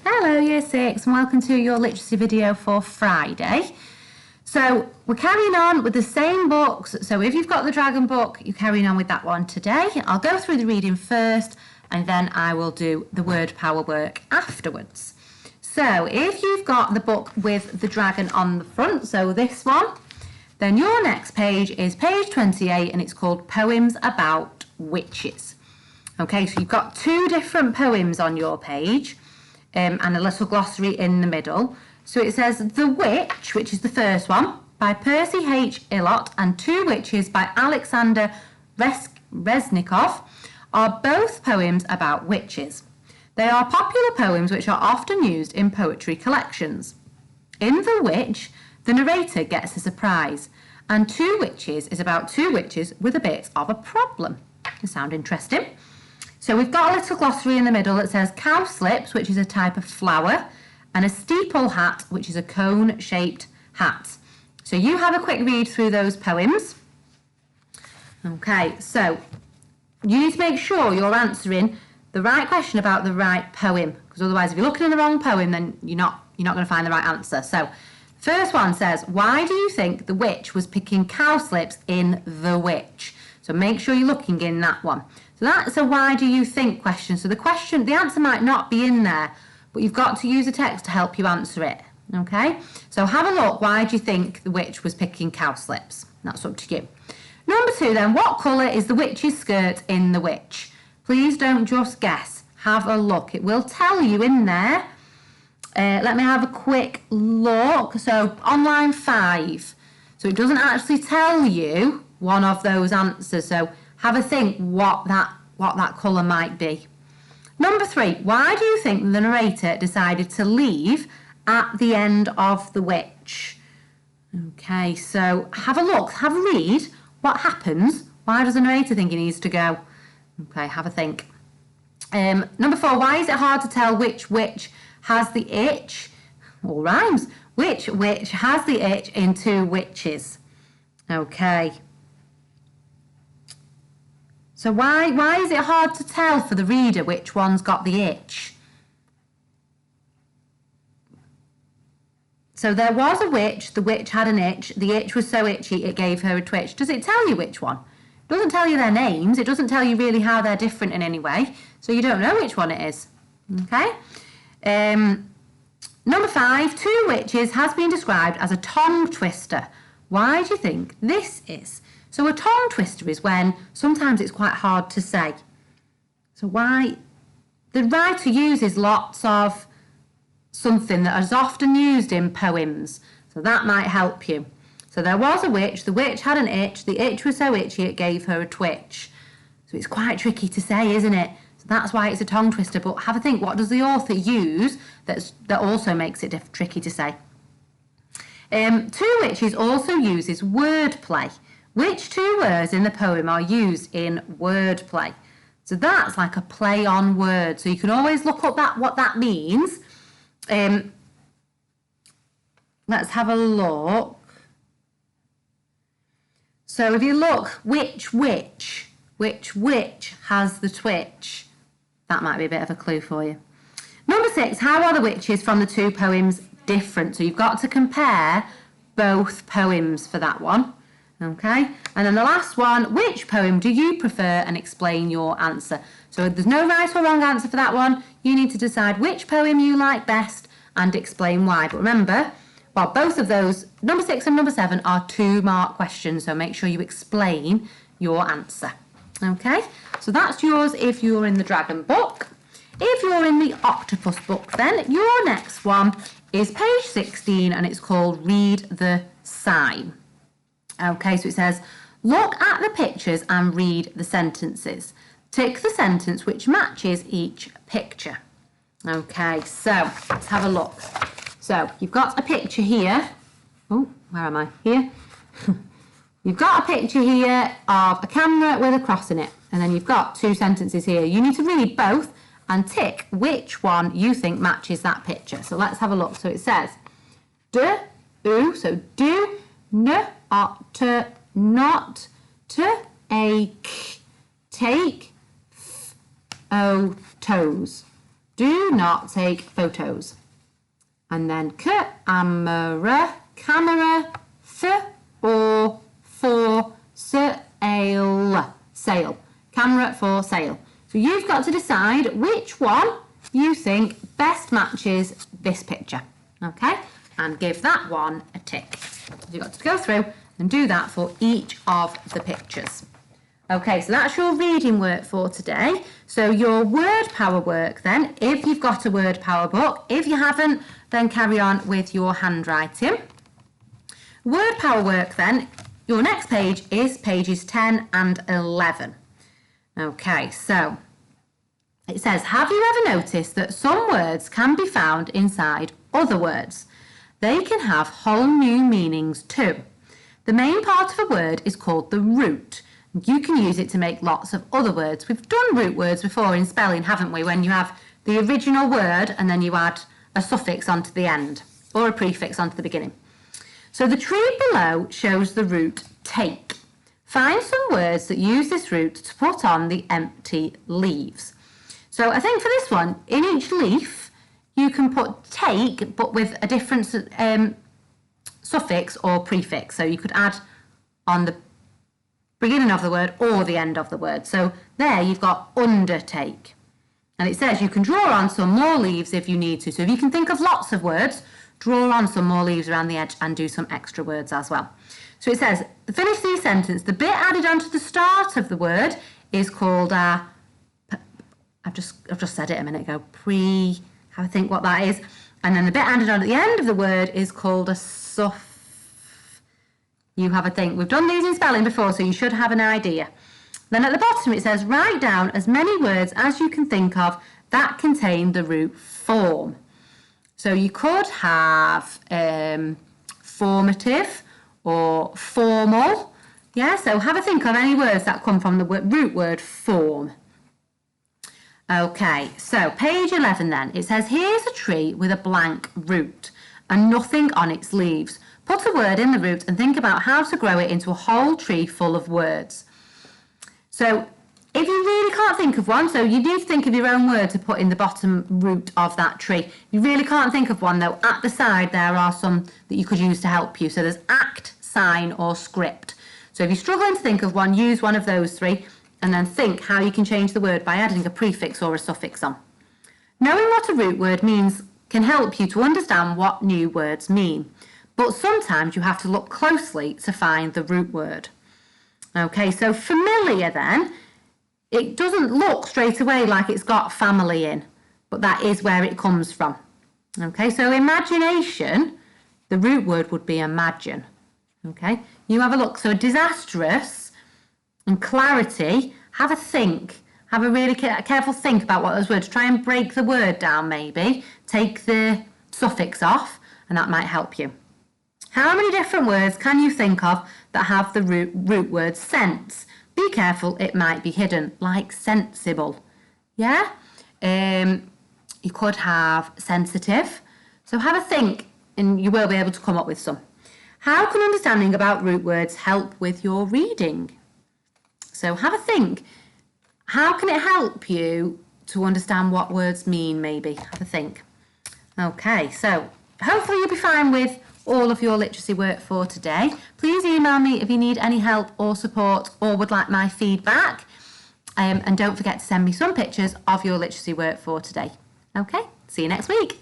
Hello Year 6 and welcome to your literacy video for Friday. So we're carrying on with the same books, so if you've got the Dragon book, you're carrying on with that one today. I'll go through the reading first and then I will do the word power work afterwards. So if you've got the book with the dragon on the front, so this one, then your next page is page 28 and it's called Poems About Witches. Okay, so you've got two different poems on your page and a little glossary in the middle. So it says The Witch, which is the first one, by Percy H. Illott, and Two Witches by Alexander Reznikov are both poems about witches. They are popular poems which are often used in poetry collections. In The Witch, the narrator gets a surprise, and Two Witches is about two witches with a bit of a problem. Does sound interesting? So we've got a little glossary in the middle that says cowslips, which is a type of flower, and a steeple hat, which is a cone-shaped hat. So you have a quick read through those poems. Okay, so you need to make sure you're answering the right question about the right poem, because otherwise if you're looking in the wrong poem, then you're not going to find the right answer. So first one says, why do you think the witch was picking cowslips in The Witch? So make sure you're looking in that one. So that's a why do you think question. So the answer might not be in there, but you've got to use a text to help you answer it. Okay? So have a look. Why do you think the witch was picking cowslips? That's up to you. Number 2 then, what colour is the witch's skirt in The Witch? Please don't just guess. Have a look. It will tell you in there. Let me have a quick look. So on line 5. So it doesn't actually tell you one of those answers. So have a think what that colour might be. Number 3, why do you think the narrator decided to leave at the end of The Witch? Okay, so have a look, have a read. What happens? Why does the narrator think he needs to go? Okay, have a think. Number 4, why is it hard to tell which witch has the itch? All rhymes. Which witch has the itch in Two Witches? Okay. So why is it hard to tell for the reader which one's got the itch? So there was a witch, the witch had an itch, the itch was so itchy it gave her a twitch. Does it tell you which one? It doesn't tell you their names, it doesn't tell you really how they're different in any way, so you don't know which one it is. Okay? Number 5, Two Witches has been described as a tongue twister. Why do you think this is? So a tongue twister is when sometimes it's quite hard to say. So why? The writer uses lots of something that is often used in poems. So that might help you. So there was a witch, the witch had an itch, the itch was so itchy it gave her a twitch. So it's quite tricky to say, isn't it? So that's why it's a tongue twister. But have a think, what does the author use that also makes it tricky to say? Two Witches also uses wordplay. Which two words in the poem are used in wordplay? So that's like a play on words. So you can always look up what that means. Let's have a look. So if you look, which witch has the twitch? That might be a bit of a clue for you. Number 6, how are the witches from the two poems different? So you've got to compare both poems for that one. Okay, and then the last one, which poem do you prefer, and explain your answer. So there's no right or wrong answer for that one. You need to decide which poem you like best and explain why. But remember, well, both of those, number 6 and number 7, are 2-mark questions, so make sure you explain your answer. Okay, so that's yours if you're in the Dragon book. If you're in the Octopus book, then your next one is page 16 and it's called Read the Sign. Okay, so it says, look at the pictures and read the sentences. Tick the sentence which matches each picture. Okay, so let's have a look. So you've got a picture here. Oh, where am I? Here. You've got a picture here of a camera with a cross in it. And then you've got two sentences here. You need to read both and tick which one you think matches that picture. So let's have a look. So it says, so do, n, to, not, to, ache, take, toes. Do not take photos. And then camera, or for sale, sale. Camera for sale. So you've got to decide which one you think best matches this picture, okay? And give that one a tick. You've got to go through and do that for each of the pictures. Okay, so that's your reading work for today. So your word power work then, if you've got a word power book, if you haven't, then carry on with your handwriting. Word power work then, your next page is pages 10 and 11. Okay, so it says, have you ever noticed that some words can be found inside other words? They can have whole new meanings too. The main part of a word is called the root. You can use it to make lots of other words. We've done root words before in spelling, haven't we? When you have the original word and then you add a suffix onto the end or a prefix onto the beginning. So the tree below shows the root take. Find some words that use this root to put on the empty leaves. So I think for this one, in each leaf, you can put take, but with a different suffix or prefix. So you could add on the beginning of the word or the end of the word. So there you've got undertake. And it says you can draw on some more leaves if you need to. So if you can think of lots of words, draw on some more leaves around the edge and do some extra words as well. So it says, to finish the sentence, the bit added onto the start of the word is called a, I've just said it a minute ago, have a think what that is. And then the bit added on at the end of the word is called a You have a think. We've done these in spelling before, so you should have an idea. Then at the bottom it says, write down as many words as you can think of that contain the root form. So you could have formative or formal. Yeah, so have a think of any words that come from the root word form. Okay, so page 11 then. It says, here's a tree with a blank root and nothing on its leaves. Put a word in the root and think about how to grow it into a whole tree full of words. So if you really can't think of one, so you need to think of your own word to put in the bottom root of that tree. You really can't think of one though. At the side there are some that you could use to help you. So there's act, sign or script. So if you're struggling to think of one, use one of those three and then think how you can change the word by adding a prefix or a suffix on. Knowing what a root word means can help you to understand what new words mean. But sometimes you have to look closely to find the root word. Okay, so familiar then, it doesn't look straight away like it's got family in, but that is where it comes from. Okay, so imagination, the root word would be imagine. Okay, you have a look. So disastrous and clarity, have a think. Have a really careful think about what those words. Try and break the word down maybe. Take the suffix off and that might help you. How many different words can you think of that have the root word sense? Be careful, it might be hidden, like sensible. Yeah? You could have sensitive. So have a think and you will be able to come up with some. How can understanding about root words help with your reading? So have a think. How can it help you to understand what words mean maybe? Have a think. Okay, so hopefully you'll be fine with all of your literacy work for today. Please email me if you need any help or support or would like my feedback. And don't forget to send me some pictures of your literacy work for today. Okay, see you next week.